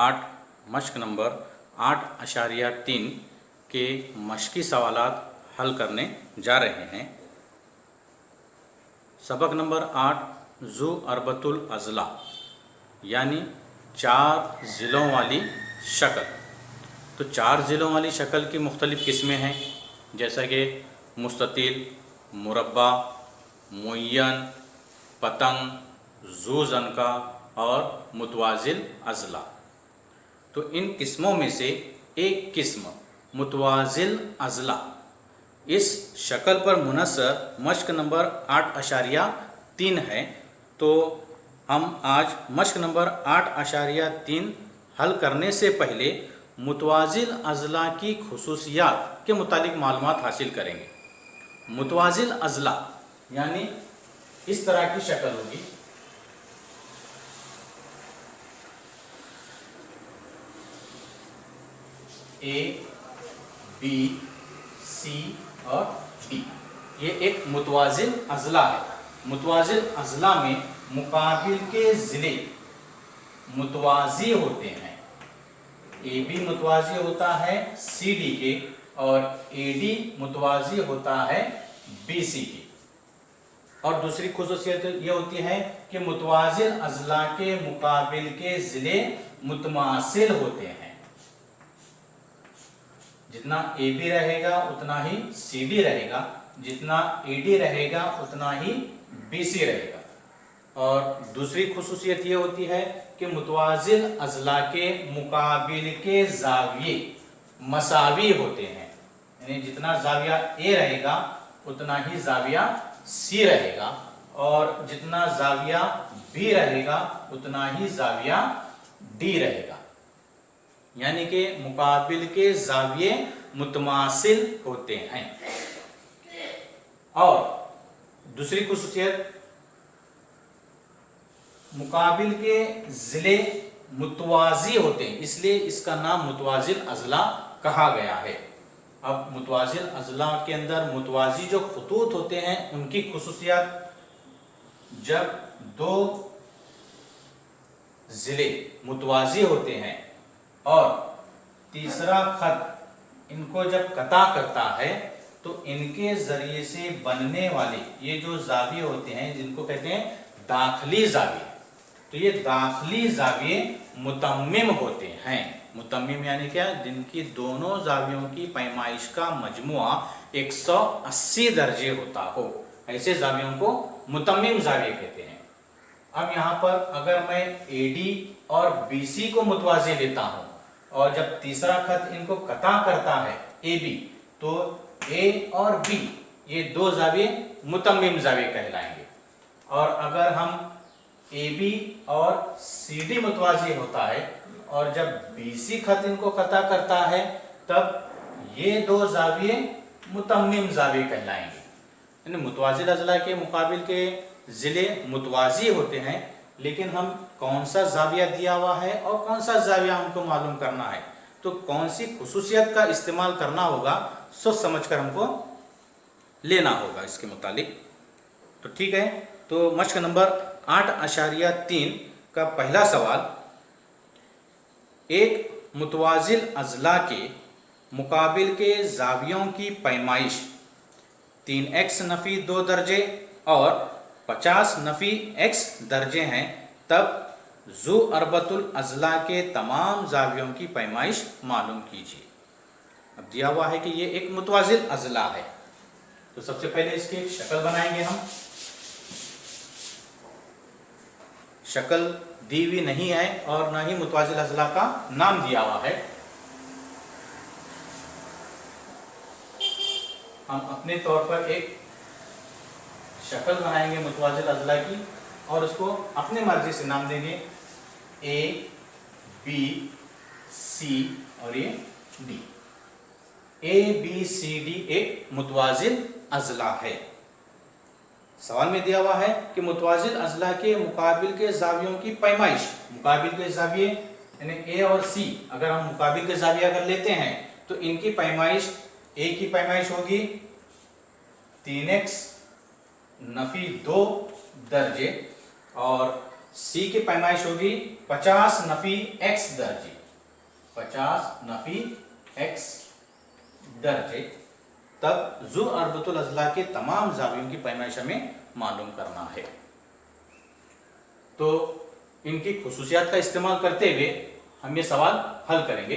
8 मश्क number 8.3 के मश्की सवालात हल करने जा रहे हैं। सबक नंबर 8 ज़ू अरबतुल अज़ला यानी 4 ज़िलों वाली शक्ल। तो 4 ज़िलों वाली शक्ल की मुख्तलिफ़ किस्में हैं, जैसा कि मुस्ततिल, मुरब्बा, मुय्यन, पतंग, ज़ू ज़नका और मुतवाज़िल अज़ला। तो इन किस्मों में से एक किस्म मुतवाज़िल अज़ला इस शक्ल पर मुनस्सर मश्क नंबर 8.3 है। तो हम आज मश्क नंबर 8.3 हल करने से पहले मुतवाज़िल अज़ला की खुसूसियात के मुतालिक मालूमात हासिल करेंगे। मुतवाज़िल अज़ला यानी इस तरह की शक्ल होगी। ए, बी, सी और डी, ये एक मुतवाज़िल अज़ला है। मुतवाज़िल अज़ला में मुकाबिल के ज़िले मुतवाज़ी होते हैं। ए बी मुतवाज़ी होता है सी डी के और ए डी मुतवाज़ी होता है बी सी के। और दूसरी खुसूसियत ये होती है कि मुतवाज़िल अज़ला के मुकाबिल के ज़िले मुतमासिल होते हैं। जितना ए बी रहेगा उतना ही सी डी रहेगा, जितना ए डी रहेगा उतना ही बी सी रहेगा। और दूसरी खुसूसियत ये होती है कि मुतवाज़िल अज़ला के मुकाबिल के ज़ाविये मसावी होते हैं, यानी जितना ज़ाविया ए रहेगा उतना ही ज़ाविया सी रहेगा और जितना ज़ाविया बी रहेगा उतना ही ज़ाविया डी रहेगा। यानी कि मुकाबिल के ज़ाविये मुतमासिल होते हैं। और दूसरी खुसूसियत, मुकाबिल के ज़िले मुतवाज़ी होते हैं, इसलिए इसका नाम मुतवाज़िल अज़ला कहा गया है। अब मुतवाज़िल अज़ला के अंदर मुतवाज़ी जो खुतूत होते हैं उनकी खुसूसियत, जब दो ज़िले मुतवाज़ी होते हैं और तीसरा खत इनको जब कता करता है तो इनके ज़रिए से बनने वाले ये जो ज़ाविये होते हैं जिनको कहते हैं दाखिली ज़ाविये, तो ये दाखिली ज़ाविये मुतम्मिम होते हैं। मुतम्मिम यानी क्या, जिनकी दोनों ज़ावियों की पैमाइश का मजमुआ 180 दर्जे होता हो, ऐसे ज़ावियों को मुतम्मिम ज़ाविये कहते हैं। अब यहाँ पर अगर मैं ए डी और बी सी को मुतवाज़ी लेता हूँ और जब तीसरा खत इनको कता करता है ए बी, तो ए और बी ये दो ज़ाविये मुतम्मिम ज़ाविये कहलाएंगे। और अगर हम ए बी और सी डी मुतवाज़ी होता है और जब बी सी खत इनको कता करता है तब ये दो ज़ाविये मुतम्मिम ज़ाविये कहलाएंगे। यानी मुतवाज़िल अज़ला के मुकाबिल के ज़िले मुतवाज़ी होते हैं, लेकिन हम कौन सा ज़ाविया दिया हुआ है और कौन सा ज़ाविया हमको मालूम करना है, तो कौन सी खुसूसियत का इस्तेमाल करना होगा सोच समझ कर हमको लेना होगा इसके मुतालिक। तो ठीक है, तो मश्क नंबर 8.3 का पहला सवाल, एक मुतवाज़िल अज़ला के मुकाबिल के ज़ावियों की पैमाइश 3x नफ़ी 2 दर्जे और 50 नफ़ी x दर्जे हैं, तब ज़ू अरबतुल अज़ला के तमाम ज़ावियों की पैमाइश मालूम कीजिए। अब दिया हुआ है कि ये एक मुतवाज़िल अज़ला है, तो सबसे पहले इसकी एक शक्ल बनाएंगे हम। शक्ल दी हुई नहीं है और ना ही मुतवाज़िल अज़ला का नाम दिया हुआ है। हम अपने तौर पर एक शक्ल बनाएंगे मुतवाज़िल अज़ला की और उसको अपने मर्जी से नाम देंगे ए, बी, सी और ये D. A B C D एक मुतवाज़िल अज़ला है। सवाल में दिया हुआ है कि मुतवाज़िल अज़ला के मुकाबिल के ज़ावियों की पैमाइश, मुकाबिल के ज़ाविये यानी ए और सी, अगर हम मुकाबिल के ज़ाविये अगर लेते हैं तो इनकी पैमाइश, ए की पैमाइश होगी 3x नफ़ी 2 दर्जे और सी की पैमाइश होगी 50 नफी x दर्जे, 50 नफी x दर्जे, तब ज़ु अरबतुल अज़ला के तमाम ज़ावियों की पैमाइश हमें मालूम करना है। तो इनकी खुसूसियात का इस्तेमाल करते हुए हम ये सवाल हल करेंगे।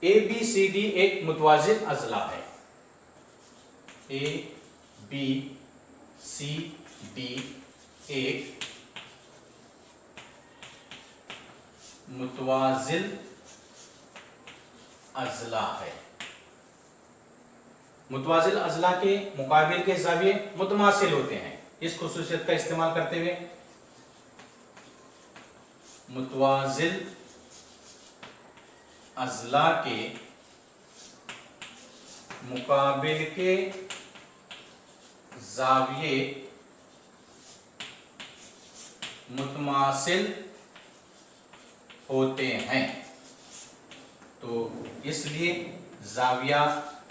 ए बी सी डी एक मुतवाज़िन अज़ला है। ए बी सी डी एक मुतवाज़िन अज़ला है। मुतवाज़िल अज़ला के मुकाबिल के ज़ाविये मुतमासिल होते हैं। इस खुसूसियत का इस्तेमाल करते हुए मुतवाज़िल अज़ला के मुकाबिल के ज़ाविये मुतमासिल होते हैं। तो इसलिए ज़ाविया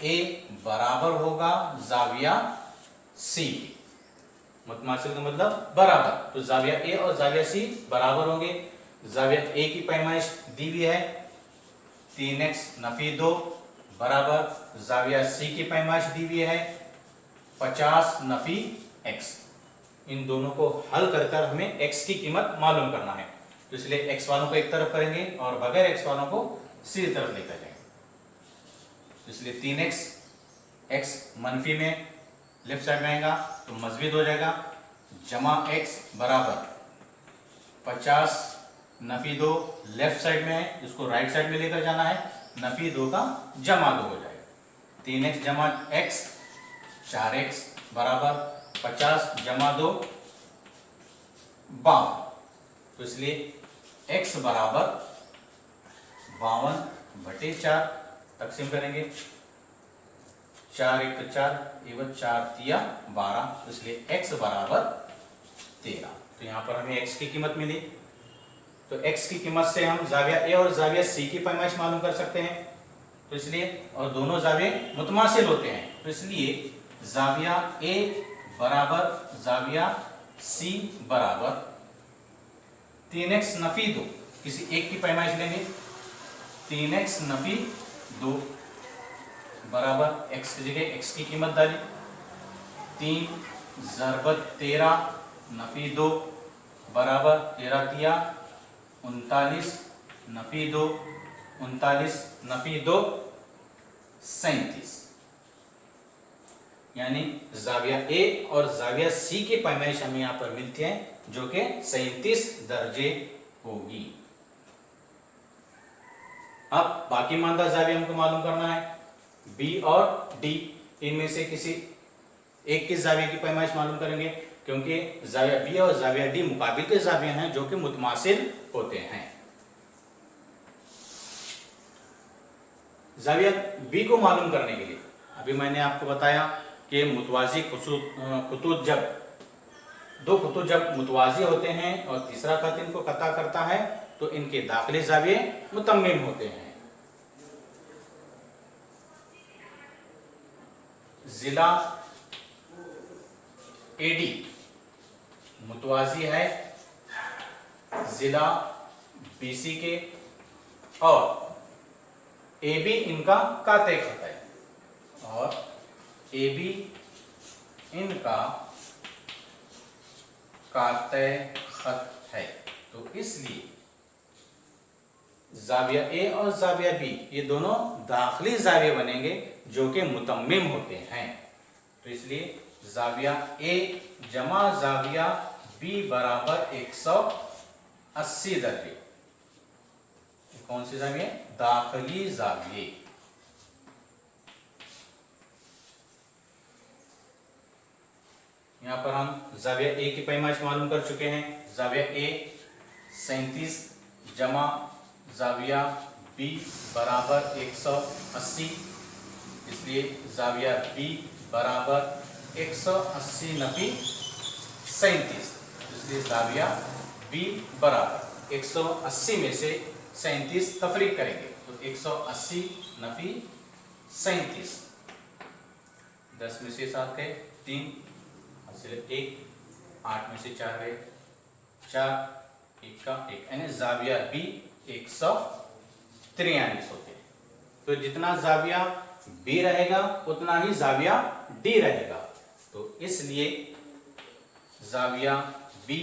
ए बराबर होगा ज़ाविया सी के। मुतमासिल का मतलब बराबर, तो ज़ाविया ए और ज़ाविया सी बराबर होंगे। ज़ाविया ए की पैमाइश दी हुई है 3x नफी 2 बराबर ज़ाविया सी की पैमाइश दी हुई है 50 नफी x। इन दोनों को हल कर कर हमें x की कीमत मालूम करना है। तो इसलिए x वालों को एक तरफ करेंगे और बगैर x वालों को सीधी तरफ लेकर जाएंगे। इसलिए 3x x मनफी में लेफ्ट साइड में आएगा तो मज़ीद हो जाएगा, जमा x बराबर 50 नफी 2 लेफ्ट साइड में है, इसको राइट साइड में लेकर जाना है, नफी 2 का जमा 2 हो जाएगा। 3x जमा x 4x बराबर 50 जमा 2 52। तो इसलिए x बराबर 52/4 तकसीम करेंगे, 4 1 4 एवं 4 तिया 12, इसलिए x बराबर 13। तो यहाँ पर हमें x की कीमत मिली। तो x की कीमत से हम ज़ाविया ए और ज़ाविया सी की पैमाइश मालूम कर सकते हैं। तो इसलिए, और दोनों ज़ाविये मुतमासिल होते हैं, तो इसलिए ज़ाविया ए बराबर ज़ाविया सी बराबर 3x नफी 2, किसी एक की पैमाइश लेंगे, 3x नफी 2 बराबर x की जगह x की कीमत डाली, 3 ज़रबत 13 नफी 2 बराबर 13 तिया 39 नफी 2 39 नफी 2 37। यानी ज़ाविया ए और ज़ाविया सी की पैमाइश हमें यहाँ पर मिलती है जो कि 37 दर्जे होगी। अब बाकी मानदार ज़ाविया हमको मालूम करना है। बी और डी, इनमें से किसी एक के ज़ाविये की पैमाइश मालूम करेंगे, क्योंकि ज़ाविया बी और ज़ाविया डी मुकाबिल के ज़ाविये हैं जो कि मुतमासिल होते हैं। ज़ाविया बी को मालूम करने के लिए अभी मैंने आपको बताया कि मुतवाज़ी खुतूत जब दो खुतूत जब मुतवाज़ी होते हैं और तीसरा खत इनको कता करता है तो इनके दाखिली ज़ाविये मुतम्मिम होते हैं। जिला एडी मुतवाज़ी है जिला बीसी के और ए बी इनका काते खत है और ए बी इनका काते खत है। तो इसलिए ज़ाविया ए और ज़ाविया बी ये दोनों दाखिली ज़ाविये बनेंगे जो कि मुतम्मिम होते हैं। तो इसलिए ज़ाविया ए जमा ज़ाविया बी बराबर 180 दर्जे। कौन से ज़ाविये? दाखिली ज़ाविये। यहाँ पर हम ज़ाविया ए की पैमाइश मालूम कर चुके हैं। ज़ाविया ए 37 जमा ज़ाविया बी बराबर 180, इसलिए ज़ाविया बी बराबर 180 नफी 37, इसलिए ज़ाविया बी बराबर 180 में से 37 तफरीक करेंगे तो 180 नफी 37, 10 में से 7 है 3, इसलिए 1, 8 में से 4 गए, 4 1 का 1, यानी जाविया बी 143 होते हैं। तो जितना जाविया बी रहेगा उतना ही जाविया डी रहेगा। तो इसलिए जाविया बी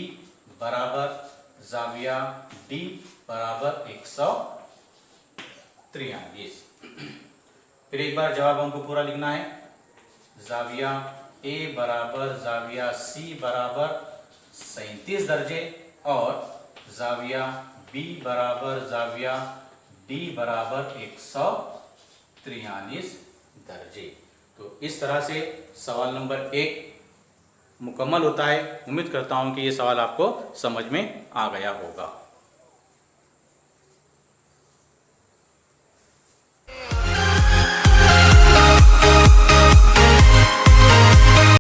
बराबर जाविया डी बराबर 143। फिर एक बार जवाब हमको पूरा लिखना है। जाविया ए बराबर जाविया सी बराबर 37 दर्जे और जाविया बी बराबर जाविया डी बराबर 143 दर्जे। तो इस तरह से सवाल नंबर 1 मुकम्मल होता है। उम्मीद करता हूं कि ये सवाल आपको समझ में आ गया होगा।